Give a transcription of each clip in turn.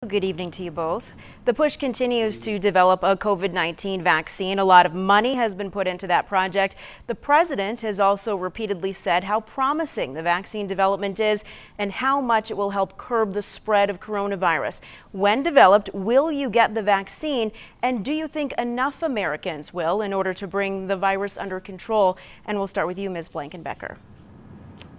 Good evening to you both. The push continues to develop a COVID-19 vaccine. A lot of money has been put into that project. The president has also repeatedly said how promising the vaccine development is and how much it will help curb the spread of coronavirus. When developed, will you get the vaccine? And do you think enough Americans will in order to bring the virus under control? And we'll start with you, Ms. Blankenbecker.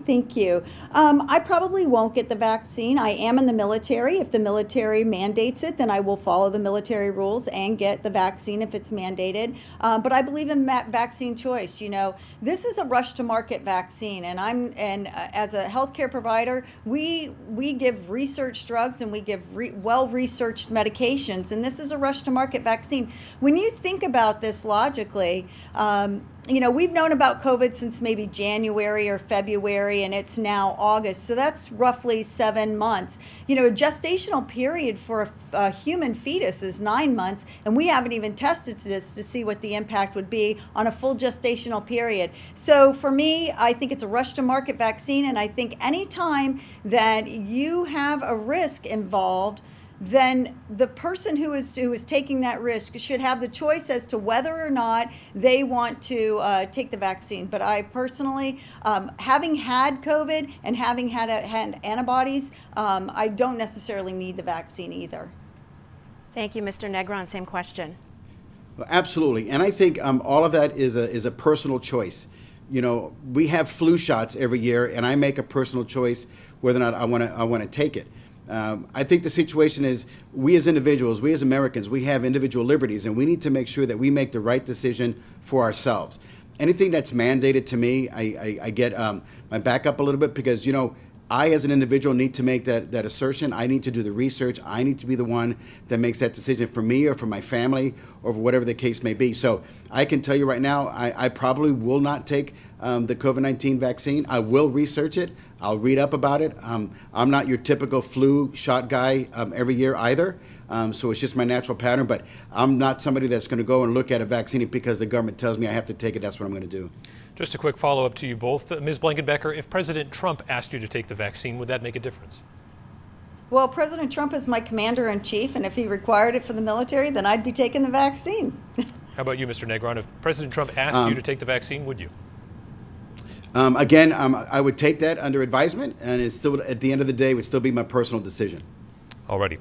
Thank you. I probably won't get the vaccine. I am in the military. If the military mandates it, then I will follow the military rules and get the vaccine if it's mandated. But I believe in vaccine choice. You know, this is a rush to market vaccine, and as a healthcare provider, we give research drugs and we give well-researched medications, and this is a rush to market vaccine. When you think about this logically, you know, we've known about COVID since maybe January or February, and it's now August. So that's roughly 7 months. You know, a gestational period for a human fetus is 9 months, and we haven't even tested this to see what the impact would be on a full gestational period. So for me, I think it's a rush to market vaccine, and I think any time that you have a risk involved, then the person who is taking that risk should have the choice as to whether or not they want to take the vaccine. But I personally, having had COVID and having had antibodies, I don't necessarily need the vaccine either. Thank you, Mr. Negron. Same question. Well, absolutely, and I think all of that is a personal choice. You know, we have flu shots every year, and I make a personal choice whether or not I want to take it. I think the situation is we as individuals, we as Americans, we have individual liberties, and we need to make sure that we make the right decision for ourselves. Anything that's mandated to me, I get my back up a little bit because, you know, I as an individual need to make that assertion. I need to do the research. I need to be the one that makes that decision for me or for my family or for whatever the case may be. So I can tell you right now, I probably will not take the COVID-19 vaccine. I will research it. I'll read up about it. I'm not your typical flu shot guy every year either. So it's just my natural pattern, but I'm not somebody that's going to go and look at a vaccine because the government tells me I have to take it. That's what I'm going to do. Just a quick follow-up to you both. Ms. Blankenbecker, if President Trump asked you to take the vaccine, would that make a difference? Well, President Trump is my commander-in-chief, and if he required it for the military, then I'd be taking the vaccine. How about you, Mr. Negron? If President Trump asked you to take the vaccine, would you? Again, I would take that under advisement, and it's still, at the end of the day, would still be my personal decision. Alrighty.